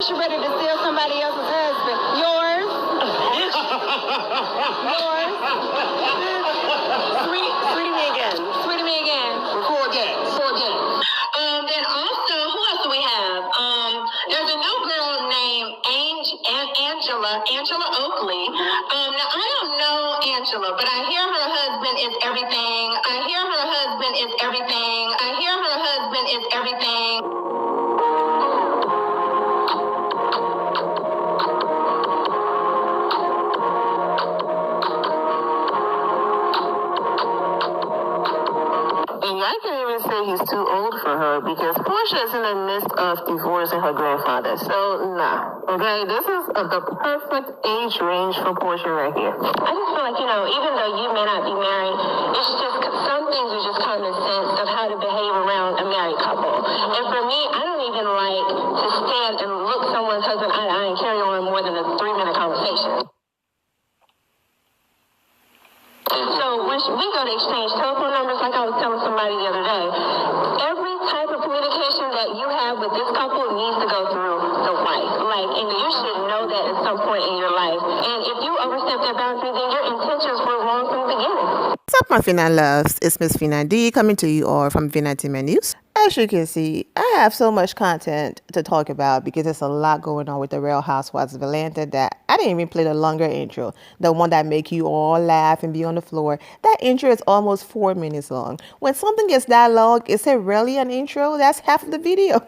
Porsha ready to steal somebody else's husband. Yours? Yours? Sweet me again. Sweet me again. Record that. Then also, who else do we have? There's a new girl named Angela Oakley. Now I don't know Angela, but I hear her husband is everything. I hear her husband is everything. I hear her husband is everything. And I can even say he's too old for her because Porsha is in the midst of divorcing her grandfather. So, nah. Okay, this is the perfect age range for Porsha right here. I just feel like, even though you may not be married, it's just some things are just common sense of how to behave around a married couple. And for me, I don't even like to stand and look someone's husband eye to eye and carry on more than a 3-minute conversation. So when we go to exchange telephone numbers, like I was telling somebody the other day, every type of communication that you have with this couple needs to go through the wife. And you should know that at some point in your life. And if you overstep that boundary, then your intentions were wrong from the beginning. What's up, my Fina loves? It's Miss Fina D coming to you all from Fina News. As you can see, I have so much content to talk about because there's a lot going on with the Real Housewives of Atlanta that I didn't even play the longer intro, the one that make you all laugh and be on the floor. That intro is almost 4 minutes long. When something gets that long, is it really an intro? That's half of the video.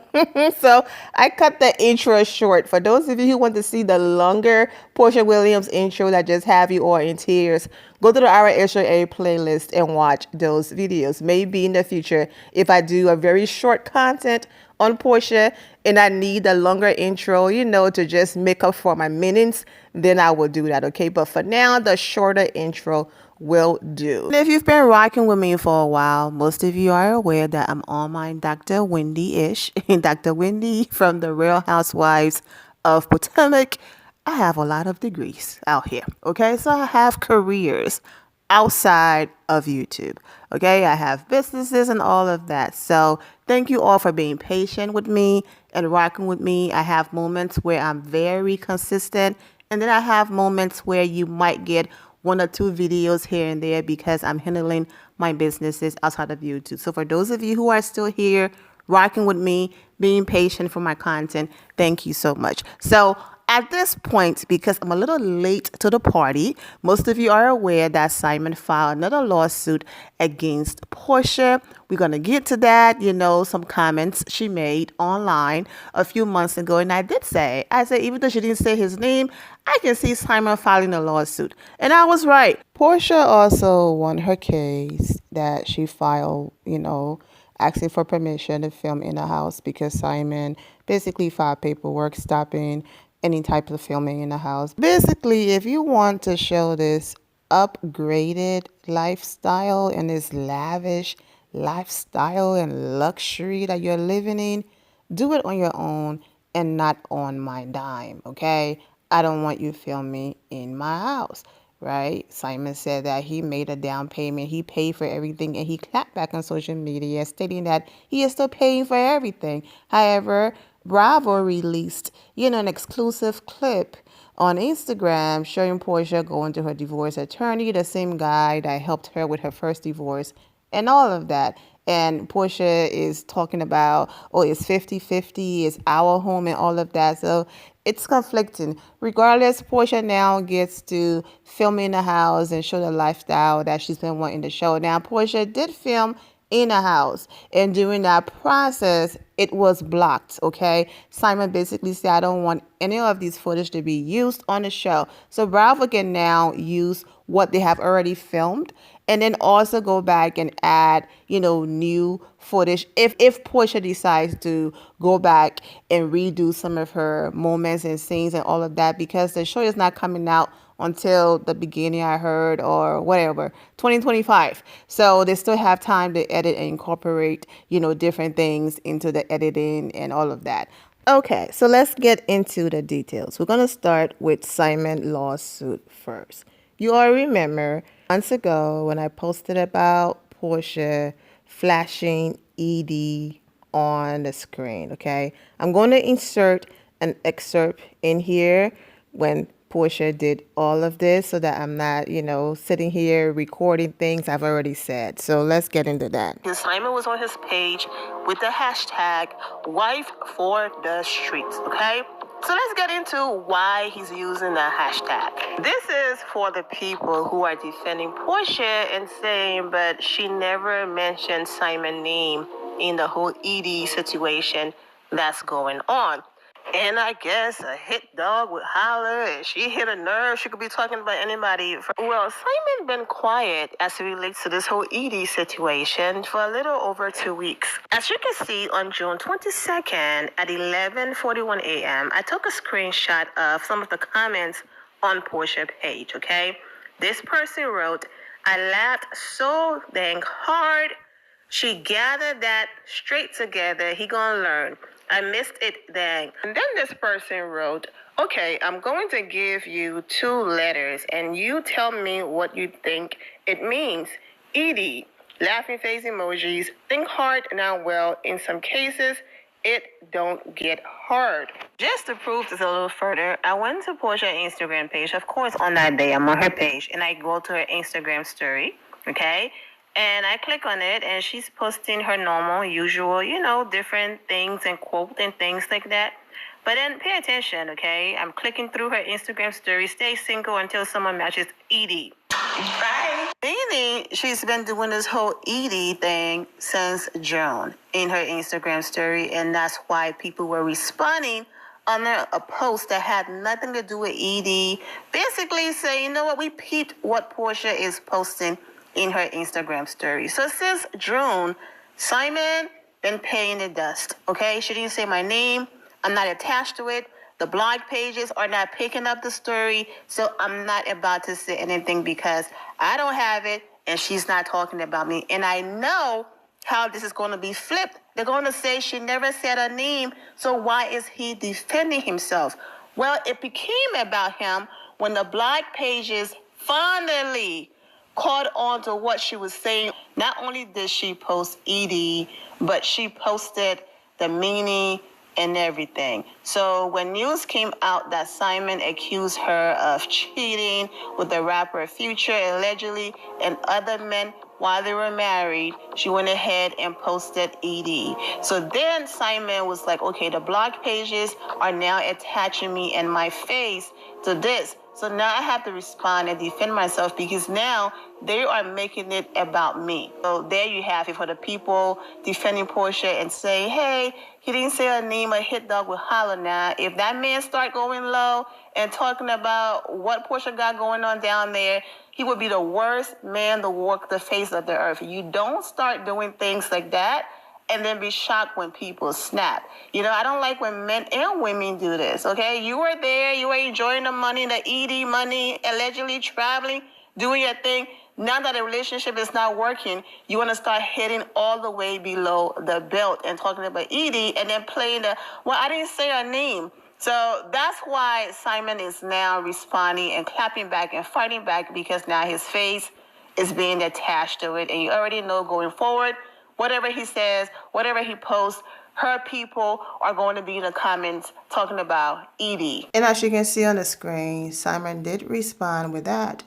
So I cut the intro short. For those of you who want to see the longer Porsha Williams intro that just have you all in tears, go to the RHA playlist and watch those videos. Maybe in the future, if I do a very short content on Porsha and I need a longer intro, to just make up for my minutes, then I will do that, okay? But for now, the shorter intro will do. And if you've been rocking with me for a while, most of you are aware that I'm on my Dr. Wendy-ish, Dr. Wendy from the Real Housewives of Potomac. I have a lot of degrees out here, okay? So I have careers outside of YouTube, okay? I have businesses and all of that. So thank you all for being patient with me and rocking with me. I have moments where I'm very consistent, and then I have moments where you might get 1 or 2 videos here and there because I'm handling my businesses outside of YouTube. So for those of you who are still here, rocking with me, being patient for my content, thank you so much. So at this point, because I'm a little late to the party, most of you are aware that Simon filed another lawsuit against Porsha. We're going to get to that, some comments she made online a few months ago. And I said, even though she didn't say his name, I can see Simon filing a lawsuit. And I was right. Porsha also won her case that she filed, asking for permission to film in a house because Simon basically filed paperwork stopping any type of filming in the house. Basically, if you want to show this upgraded lifestyle and this lavish lifestyle and luxury that you're living in, do it on your own and not on my dime, okay? I don't want you filming in my house, right? Simon said that he made a down payment, he paid for everything, and he clapped back on social media stating that he is still paying for everything. However, Bravo released, an exclusive clip on Instagram showing Porsha going to her divorce attorney, the same guy that helped her with her first divorce and all of that. And Porsha is talking about, it's 50-50, it's our home and all of that. So it's conflicting. Regardless, Porsha now gets to film in the house and show the lifestyle that she's been wanting to show. Now, Porsha did film in a house, and during that process it was blocked, okay? Simon basically said, I don't want any of these footage to be used on the show. So Bravo can now use what they have already filmed and then also go back and add, new footage if Porsha decides to go back and redo some of her moments and scenes and all of that, because the show is not coming out until the beginning, I heard, or whatever, 2025. So they still have time to edit and incorporate, different things into the editing and all of that. Okay, so let's get into the details. We're going to start with Simon lawsuit first. You all remember months ago when I posted about Porsha flashing ED on the screen, okay? I'm going to insert an excerpt in here when Porsha did all of this so that I'm not, sitting here recording things I've already said. So let's get into that. Simon was on his page with the hashtag wife for the streets, okay? So let's get into why he's using the hashtag. This is for the people who are defending Porsha and saying, but she never mentioned Simon's name in the whole Edie situation that's going on. And I guess a hit dog would holler and she hit a nerve. She could be talking about anybody. Well, Simon been quiet as it relates to this whole Edie situation for a little over 2 weeks. As you can see, on June 22nd at 11:41 a.m., I took a screenshot of some of the comments on Porsha page, okay? This person wrote, "I laughed so dang hard. She gathered that straight together. He gonna learn. I missed it, dang." And then this person wrote, "Okay, I'm going to give you 2 letters and you tell me what you think it means. Edie, laughing face emojis, think hard, now well, in some cases, it don't get hard." Just to prove this a little further, I went to Porsha's Instagram page. Of course, on that day, I'm on her page and I go to her Instagram story, okay? And I click on it, and she's posting her normal, usual, different things and quotes and things like that. But then pay attention, okay? I'm clicking through her Instagram story, stay single until someone matches Edie. Bye. Meaning she's been doing this whole Edie thing since June in her Instagram story, and that's why people were responding under a post that had nothing to do with Edie. Basically say, you know what, we peeped what Porsha is posting in her Instagram story. So since June, Simon been paying the dust, okay? She didn't say my name. I'm not attached to it. The blog pages are not picking up the story, so I'm not about to say anything because I don't have it and she's not talking about me. And I know how this is going to be flipped. They're going to say she never said her name, so why is he defending himself? Well, it became about him when the blog pages finally caught on to what she was saying. Not only did she post Edie, but she posted the meaning and everything. So when news came out that Simon accused her of cheating with the rapper Future allegedly and other men while they were married, she went ahead and posted Edie. So then Simon was like, okay, the blog pages are now attaching me and my face to this. So now I have to respond and defend myself because now they are making it about me. So there you have it for the people defending Porsha and say, hey, he didn't say her name, a hit dog with holler now. If that man start going low and talking about what Porsha got going on down there, he would be the worst man to walk the face of the earth. You don't start doing things like that and then be shocked when people snap. I don't like when men and women do this, okay? You were there, you were enjoying the money, the ED money, allegedly traveling, doing your thing. Now that the relationship is not working, you want to start hitting all the way below the belt and talking about ED and then playing I didn't say her name. So that's why Simon is now responding and clapping back and fighting back because now his face is being attached to it. And you already know going forward, whatever he says, whatever he posts, her people are going to be in the comments talking about Edie. And as you can see on the screen, Simon did respond with that.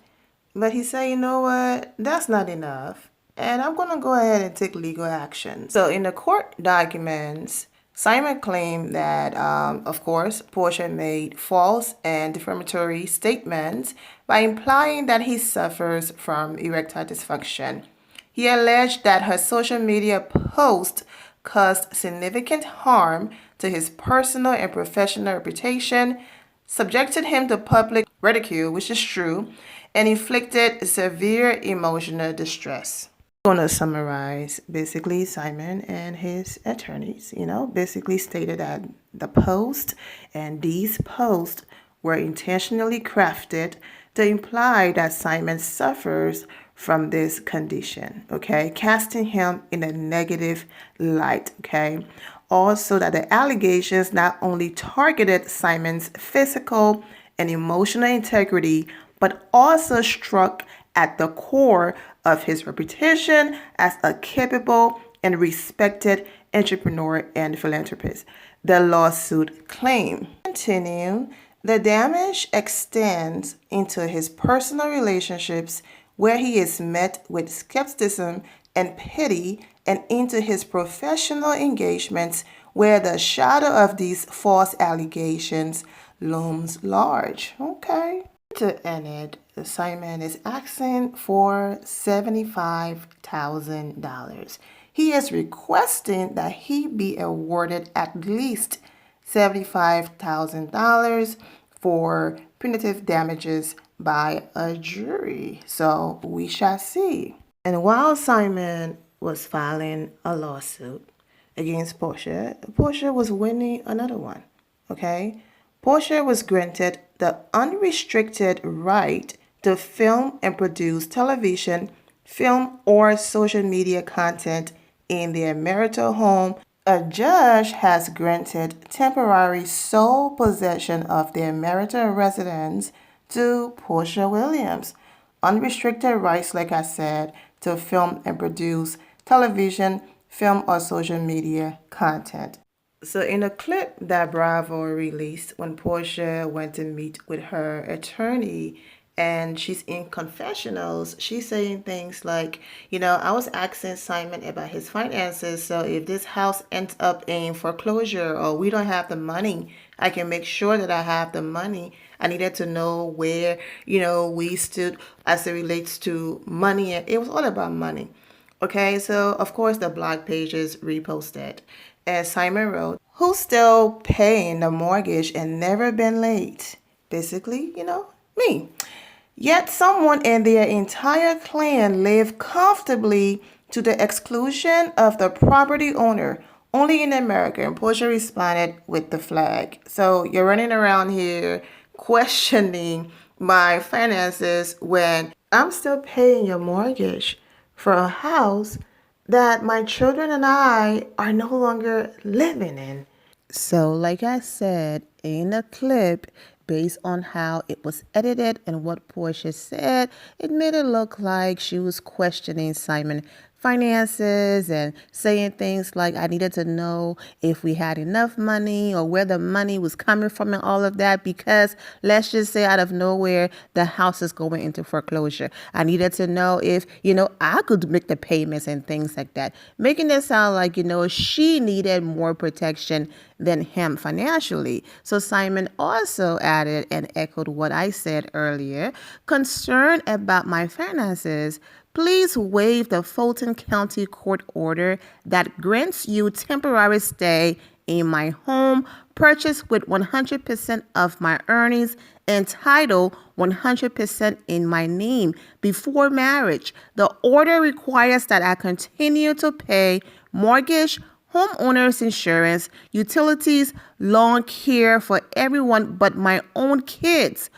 But he said, you know what, that's not enough. And I'm going to go ahead and take legal action. So in the court documents, Simon claimed that, of course, Porsha made false and defamatory statements by implying that he suffers from erectile dysfunction. He alleged that her social media post caused significant harm to his personal and professional reputation, subjected him to public ridicule, which is true, and inflicted severe emotional distress. I'm going to summarize. Basically, Simon and his attorneys, basically stated that the post and these posts were intentionally crafted to imply that Simon suffers from this condition, okay, casting him in a negative light, okay. Also, that the allegations not only targeted Simon's physical and emotional integrity, but also struck at the core of his reputation as a capable and respected entrepreneur and philanthropist. The lawsuit claimed continue, the damage extends into his personal relationships, where he is met with skepticism and pity, and into his professional engagements, where the shadow of these false allegations looms large. Okay. To end it, Simon is asking for $75,000. He is requesting that he be awarded at least $75,000 for punitive damages by a jury. So we shall see. And while Simon was filing a lawsuit against Porsha, Porsha was winning another one. Okay? Porsha was granted the unrestricted right to film and produce television, film, or social media content in their marital home. A judge has granted temporary sole possession of their marital residence to Porsha Williams. Unrestricted rights, like I said, to film and produce television, film, or social media content. So in a clip that Bravo released when Porsha went to meet with her attorney and she's in confessionals, she's saying things like, I was asking Simon about his finances. So if this house ends up in foreclosure or we don't have the money, I can make sure that I have the money. I needed to know where, we stood as it relates to money. It was all about money. Okay, so of course the blog pages reposted. As Simon wrote, who's still paying the mortgage and never been late? Basically, me. Yet someone in their entire clan lived comfortably to the exclusion of the property owner, only in America. And Porsha responded with the flag. So you're running around here questioning my finances when I'm still paying your mortgage for a house that my children and I are no longer living in. So, like I said in the clip, based on how it was edited and what Porsha said, it made it look like she was questioning Simon finances and saying things like, I needed to know if we had enough money or where the money was coming from and all of that, because let's just say out of nowhere, the house is going into foreclosure. I needed to know if, I could make the payments and things like that, making it sound like, she needed more protection than him financially. So Simon also added and echoed what I said earlier, concerned about my finances. Please waive the Fulton County Court order that grants you temporary stay in my home, purchased with 100% of my earnings, and title 100% in my name before marriage. The order requires that I continue to pay mortgage, homeowner's insurance, utilities, lawn care for everyone but my own kids,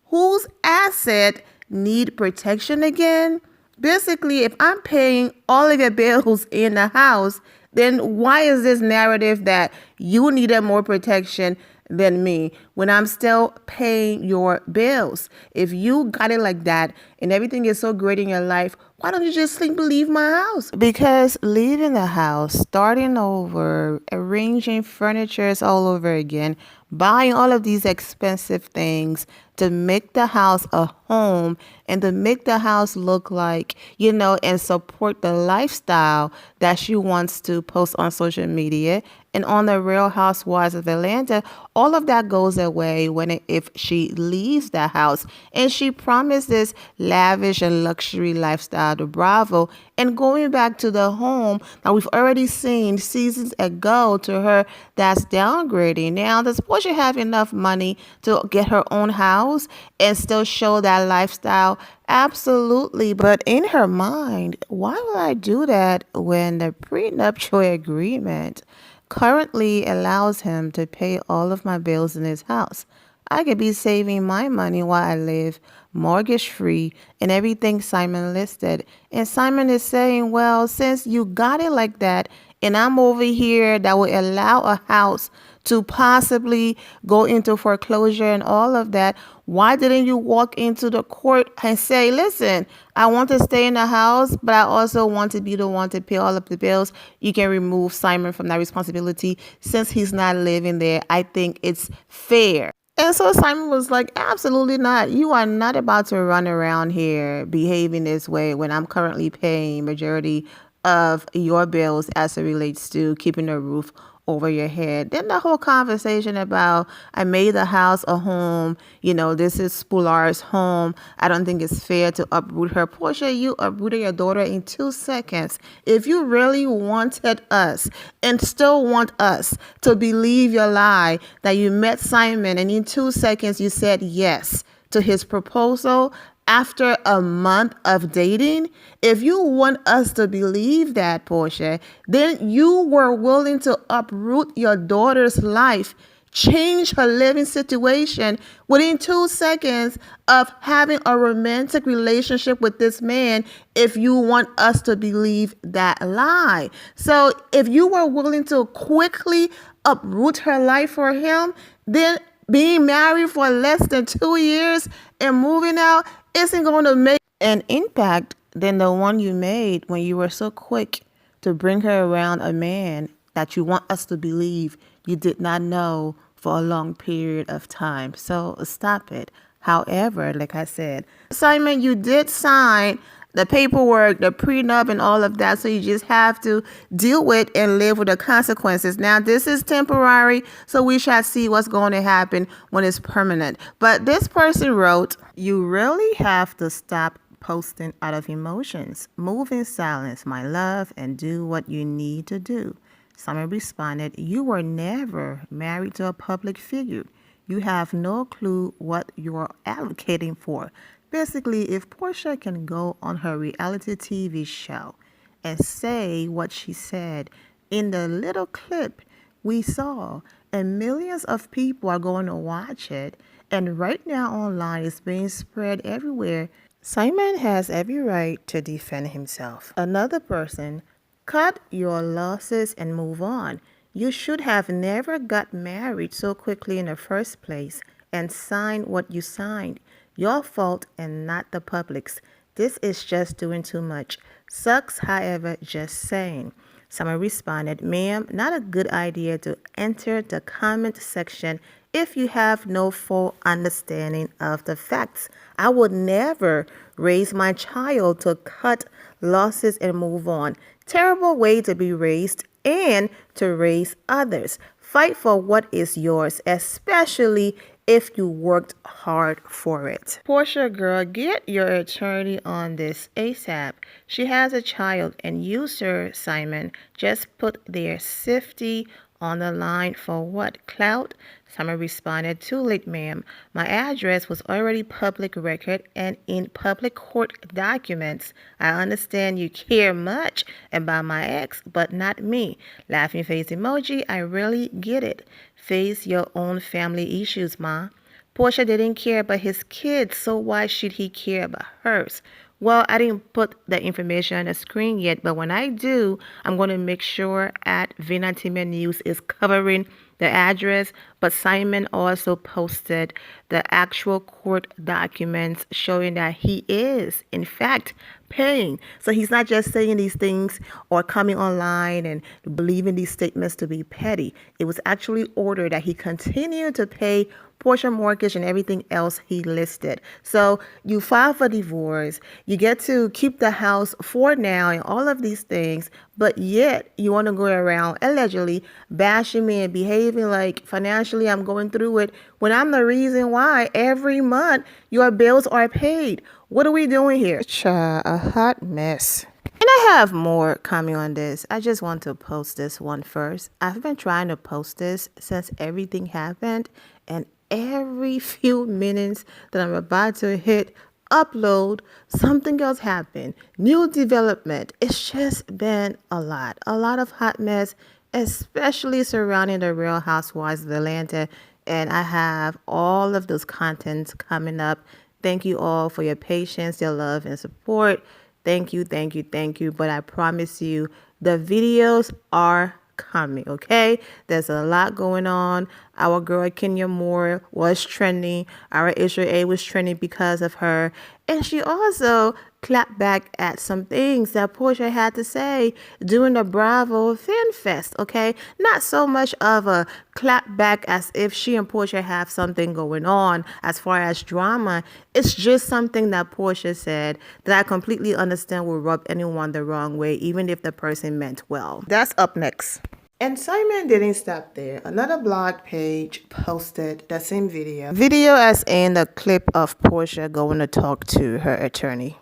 whose asset need protection again. Basically, if I'm paying all of your bills in the house, then why is this narrative that you needed more protection than me when I'm still paying your bills? If you got it like that and everything is so great in your life, why don't you just simply leave my house? Because leaving the house, starting over, arranging furniture all over again, buying all of these expensive things to make the house a home and to make the house look like, and support the lifestyle that she wants to post on social media and on the Real Housewives of Atlanta, all of that goes away if she leaves the house. And she promised this lavish and luxury lifestyle to Bravo, and going back to the home that we've already seen seasons ago to her, that's downgrading. Now, does Porsha have enough money to get her own house and still show that lifestyle? Absolutely. But in her mind, why would I do that when the prenuptial agreement currently allows him to pay all of my bills in his house? I could be saving my money while I live mortgage free and everything Simon listed. And Simon is saying, well, since you got it like that, and I'm over here that will allow a house to possibly go into foreclosure and all of that, why didn't you walk into the court and say, listen, I want to stay in the house, but I also want to be the one to pay all of the bills. You can remove Simon from that responsibility since he's not living there. I think it's fair. And so Simon was like, absolutely not. You are not about to run around here behaving this way when I'm currently paying majority of your bills as it relates to keeping a roof over your head. Then the whole conversation about I made the house a home, this is Spular's home. I don't think it's fair to uproot her. Porsha, you uprooted your daughter in 2 seconds. If you really wanted us and still want us to believe your lie that you met Simon and in 2 seconds you said yes to his proposal, after a month of dating, if you want us to believe that, Porsha, then you were willing to uproot your daughter's life, change her living situation within 2 seconds of having a romantic relationship with this man if you want us to believe that lie. So if you were willing to quickly uproot her life for him, then being married for less than 2 years and moving out isn't going to make an impact than the one you made when you were so quick to bring her around a man that you want us to believe you did not know for a long period of time. So stop it. However, like I said, Simon, you did sign the paperwork, the prenup and all of that. So you just have to deal with and live with the consequences. Now, this is temporary, so we shall see what's going to happen when it's permanent. But this person wrote, you really have to stop posting out of emotions. Move in silence, my love, and do what you need to do. Someone responded, you were never married to a public figure. You have no clue what you're advocating for. Basically, if Porsha can go on her reality TV show and say what she said in the little clip we saw, and millions of people are going to watch it, and right now online it's being spread everywhere, Simon has every right to defend himself. Another person, cut your losses and move on. You should have never got married so quickly in the first place and signed what you signed. Your fault and not the public's. This is just doing too much. Sucks, however, just saying. Someone responded, ma'am, not a good idea to enter the comment section if you have no full understanding of the facts. I would never raise my child to cut losses and move on. Terrible way to be raised and to raise others. Fight for what is yours, especially if you worked hard for it. Porsha, girl, get your attorney on this ASAP. She has a child, and you, sir, Simon, just put their safety on the line for what? Clout? Simon responded, too late, ma'am. My address was already public record and in public court documents. I understand you care much about my ex, but not me. Laughing face emoji, I really get it. Face your own family issues, ma. Porsha didn't care about his kids, so why should he care about hers? Well, I didn't put the information on the screen yet, but when I do, I'm going to make sure at Vinatimen News is covering the address. But Simon also posted the actual court documents showing that he is, in fact, paying. So he's not just saying these things or coming online and believing these statements to be petty. It was actually ordered that he continue to pay Porsha mortgage and everything else he listed. So you file for divorce, you get to keep the house for now and all of these things, but yet you want to go around allegedly bashing me and behaving like financially I'm going through it when I'm the reason why every month your bills are paid. What are we doing here? A hot mess. And I have more coming on this. I just want to post this one first. I've been trying to post this since everything happened, and every few minutes that I'm about to hit upload, something else happened. New development. It's just been a lot of hot mess, especially surrounding the Real Housewives of Atlanta. And I have all of those contents coming up. Thank you all for your patience, your love, and support. Thank you. But I promise you, the videos are coming, okay? There's a lot going on. Our girl Kenya Moore was trending. Our Israel was trending because of her. And she also clapped back at some things that Porsha had to say during the Bravo Fan Fest, okay? Not so much of a clap back as if she and Porsha have something going on as far as drama. It's just something that Porsha said that I completely understand will rub anyone the wrong way, even if the person meant well. That's up next. And Simon didn't stop there. Another blog page posted the same video. Video as in the clip of Porsha going to talk to her attorney.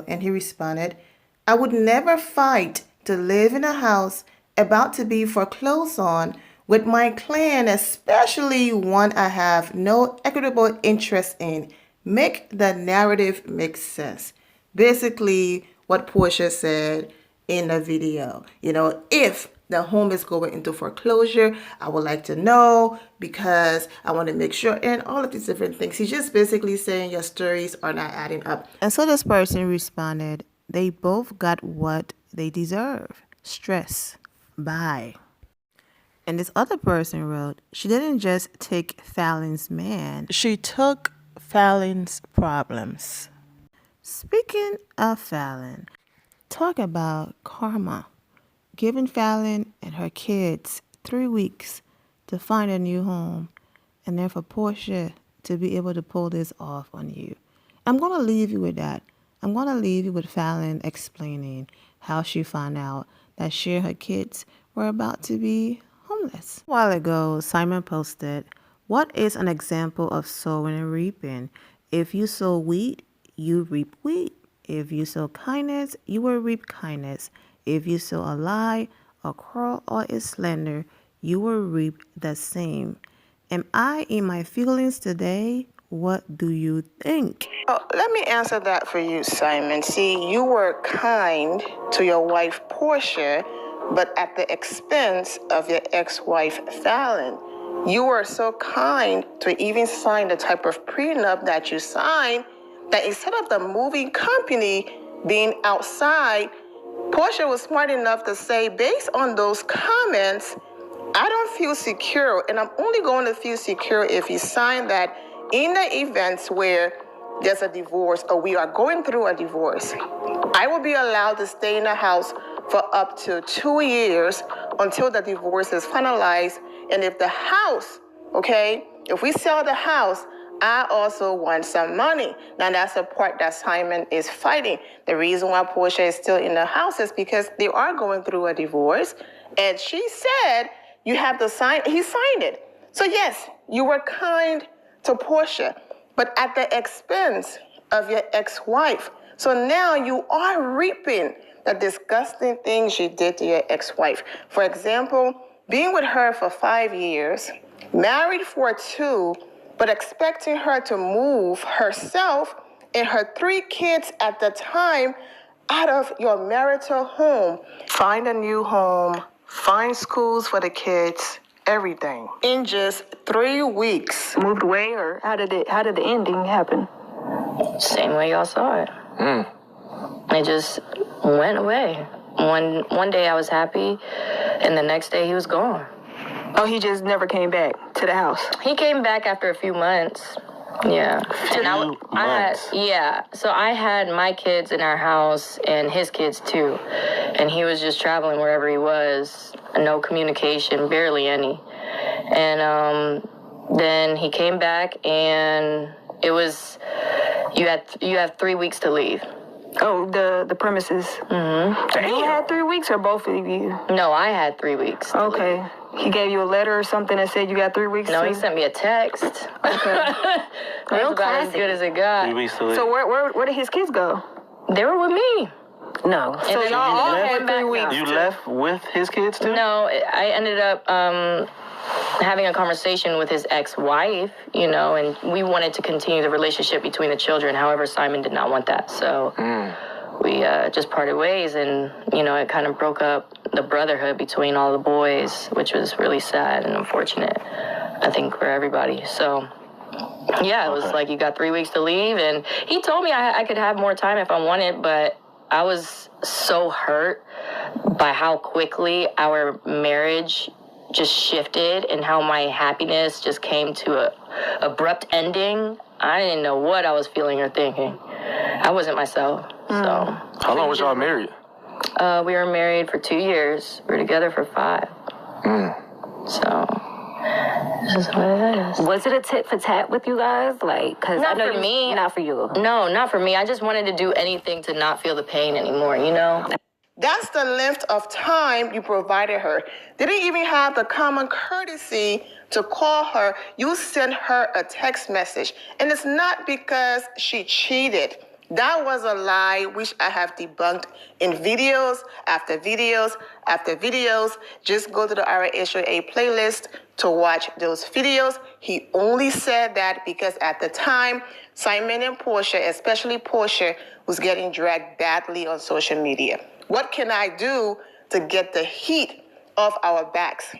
And he responded, "I would never fight to live in a house about to be foreclosed on with my clan, especially one I have no equitable interest in. Make the narrative make sense." Basically, what Porsha said in the video. If the home is going into foreclosure, I would like to know because I want to make sure, and all of these different things. He's just basically saying your stories are not adding up. And so this person responded, "They both got what they deserve. Stress. Bye." And this other person wrote, "She didn't just take Fallon's man. She took Fallon's problems." Speaking of Fallon, talk about karma. Giving Fallon and her kids 3 weeks to find a new home, and then for Porsha to be able to pull this off on you. I'm going to leave you with that. I'm going to leave you with Fallon explaining how she found out that she and her kids were about to be homeless. A while ago, Simon posted, "What is an example of sowing and reaping? If you sow wheat, you reap wheat. If you sow kindness, you will reap kindness. If you sow a lie, a quarrel, or a slander, you will reap the same. Am I in my feelings today? What do you think?" Let me answer that for you, Simon. See, you were kind to your wife, Porsha, but at the expense of your ex-wife, Fallon. You were so kind to even sign the type of prenup that you signed that instead of the moving company being outside, Porsha was smart enough to say, based on those comments, I don't feel secure, and I'm only going to feel secure if you sign that in the events where there's a divorce or we are going through a divorce. I will be allowed to stay in the house for up to 2 years until the divorce is finalized. And if the house, if we sell the house, I also want some money. Now, that's the part that Simon is fighting. The reason why Porsha is still in the house is because they are going through a divorce. And she said, you have to sign. He signed it. So, yes, you were kind to Porsha, but at the expense of your ex-wife. So now you are reaping the disgusting things you did to your ex-wife. For example, being with her for 5 years, married for 2, but expecting her to move herself and her 3 kids at the time out of your marital home. Find a new home, find schools for the kids, everything. In just 3 weeks. Moved away, or how did the ending happen? Same way y'all saw it. It just went away. One day I was happy, and the next day he was gone. Oh, he just never came back to the house? He came back after a few months. Yeah. So I had my kids in our house and his kids too. And he was just traveling wherever he was. No communication, barely any. And then he came back, and it was, you have 3 weeks to leave. Oh, the premises. Mm-hmm. So you had 3 weeks, or both of you? No, I had 3 weeks. Okay. He gave you a letter or something that said you got 3 weeks? No, he sent me a text. Okay. Real about as good as it got. 3 weeks to leave. So where did his kids go? They were with me. No. And So then y'all all came had back 3 weeks? You left with his kids too? No, I ended up having a conversation with his ex-wife, and we wanted to continue the relationship between the children. However, Simon did not want that. So we just parted ways, and, it kind of broke up the brotherhood between all the boys, which was really sad and unfortunate, I think, for everybody. So, yeah, it was like, you got 3 weeks to leave, and he told me I could have more time if I wanted, but I was so hurt by how quickly our marriage just shifted and how my happiness just came to a abrupt ending. I didn't know what I was feeling or thinking. I wasn't myself. So. How long was y'all married? We were married for 2 years. We were together for 5. So, this is what it is. Was it a tit for tat with you guys? Like, cause Not I know for me. Not for you. No, not for me. I just wanted to do anything to not feel the pain anymore, you know? That's the length of time you provided her. Didn't even have the common courtesy to call her. You sent her a text message. And it's not because she cheated. That was a lie which I have debunked in videos after videos after videos. Just go to the RHOA playlist to watch those videos. He only said that because at the time, Simon and Porsha, especially Porsha, was getting dragged badly on social media. What can I do to get the heat off our backs?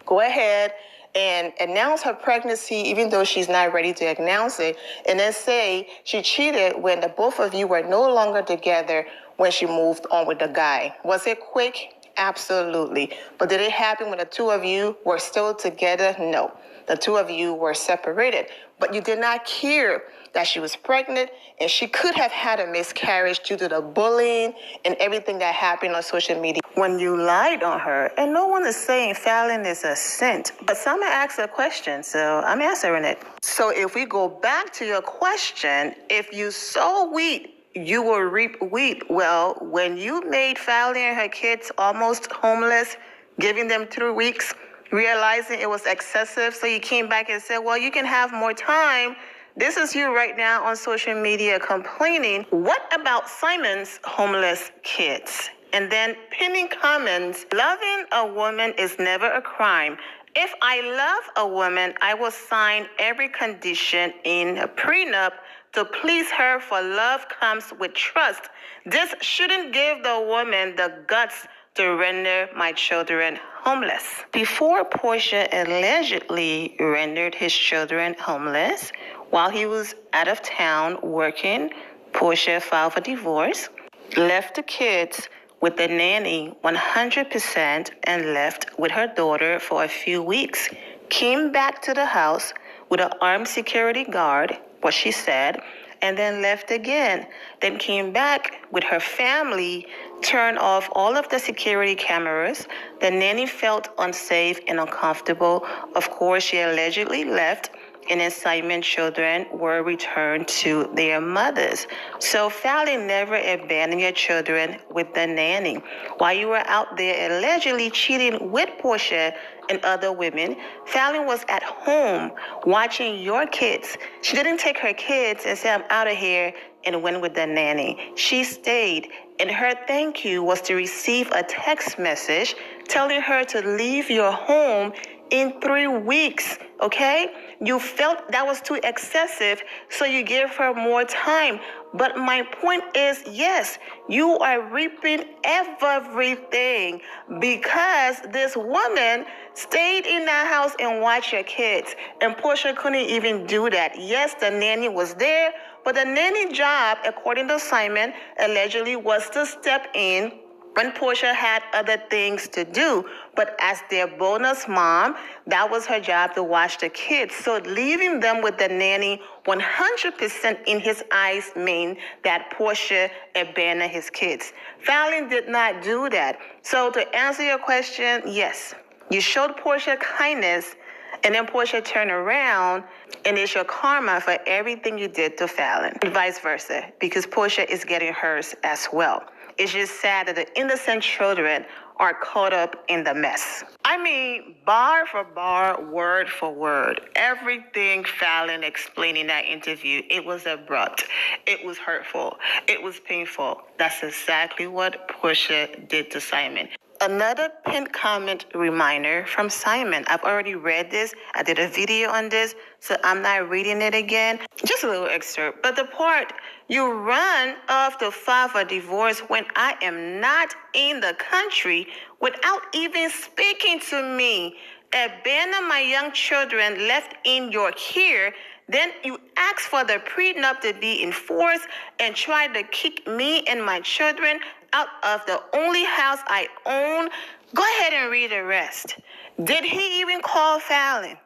Go ahead and announce her pregnancy, even though she's not ready to announce it, and then say she cheated when the both of you were no longer together when she moved on with the guy. Was it quick? Absolutely. But did it happen when the two of you were still together? No. The two of you were separated. But you did not care that she was pregnant, and she could have had a miscarriage due to the bullying and everything that happened on social media. When you lied on her, and no one is saying Fallon is a saint, but someone asked a question, so I'm answering it. So if we go back to your question, if you sow wheat, you will reap wheat. Well, when you made Fallon and her kids almost homeless, giving them 3 weeks, realizing it was excessive, so you came back and said, well, you can have more time. This is you right now on social media complaining. What about Simon's homeless kids? And then pinning comments, loving a woman is never a crime. If I love a woman, I will sign every condition in a prenup to please her, for love comes with trust. This shouldn't give the woman the guts to render my children homeless. Before Porsha allegedly rendered his children homeless, while he was out of town working, Porsha filed for divorce, left the kids with the nanny 100% and left with her daughter for a few weeks. Came back to the house with an armed security guard, what she said, and then left again. Then came back with her family, turned off all of the security cameras. The nanny felt unsafe and uncomfortable. Of course, she allegedly left, and then Simon's children were returned to their mothers. So Fallon never abandoned your children with the nanny. While you were out there allegedly cheating with Porsha and other women, Fallon was at home watching your kids. She didn't take her kids and say, I'm out of here, and went with the nanny. She stayed, and her thank you was to receive a text message telling her to leave your home in 3 weeks, okay? You felt that was too excessive, so you gave her more time. But my point is, yes, you are reaping everything because this woman stayed in that house and watched your kids. And Porsha couldn't even do that. Yes, the nanny was there, but the nanny job, according to Simon, allegedly was to step in when Porsha had other things to do. But as their bonus mom, that was her job to watch the kids. So leaving them with the nanny 100% in his eyes mean that Porsha abandoned his kids. Fallon did not do that. So to answer your question, yes, you showed Porsha kindness, and then Porsha turned around, and it's your karma for everything you did to Fallon, and vice versa, because Porsha is getting hers as well. It's just sad that the innocent children are caught up in the mess. I mean, bar for bar, word for word, everything Fallon explained in that interview, it was abrupt, it was hurtful, it was painful. That's exactly what Porsha did to Simon. Another pinned comment reminder from Simon. I've already read this. I did a video on this, so I'm not reading it again. Just a little excerpt. But the part, you run off to file for divorce when I am not in the country without even speaking to me. Abandon my young children left in your care. Then you ask for the prenup to be enforced and try to kick me and my children out of the only house I own. Go ahead and read the rest. Did he even call Fallon?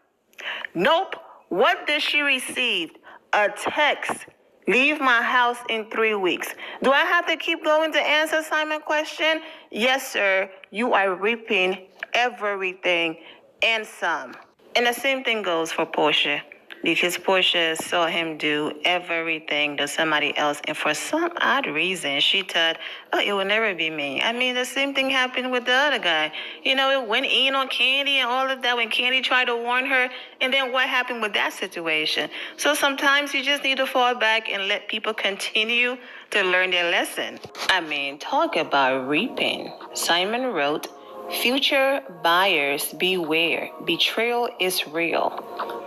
Nope. What did she receive? A text. Leave my house in 3 weeks. Do I have to keep going to answer Simon's question? Yes, sir. You are reaping everything and some. And the same thing goes for Porsha, because Porsha saw him do everything to somebody else, and for some odd reason, she thought, oh, it will never be me. I mean, the same thing happened with the other guy. You know, it went in on Candy and all of that when Candy tried to warn her, and then what happened with that situation? So sometimes you just need to fall back and let people continue to learn their lesson. I mean, talk about reaping. Simon wrote, future buyers beware. Betrayal is real.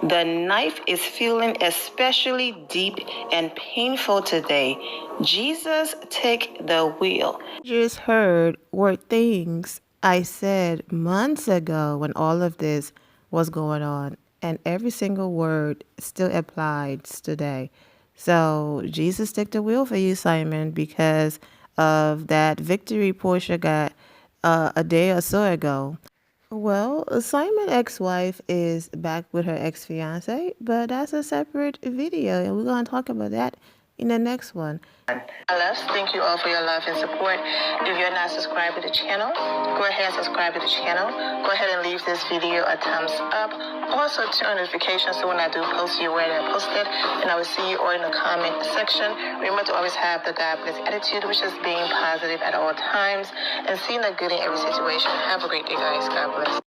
The knife is feeling especially deep and painful today. Jesus, take the wheel. Just heard were things I said months ago when all of this was going on, and every single word still applies today. So Jesus take the wheel for you, Simon, because of that victory Porsha got a day or so ago. Well, Simon's ex-wife is back with her ex-fiance, but that's a separate video, and we're going to talk about that in the next one. Thank you all for your love and support. If you're not subscribed to the channel, go ahead and subscribe to the channel. Go ahead and leave this video a thumbs up. Also, turn on notifications so when I do post, you're aware that I posted. And I will see you all in the comment section. Remember to always have the God bless attitude, which is being positive at all times and seeing the good in every situation. Have a great day, guys. God bless.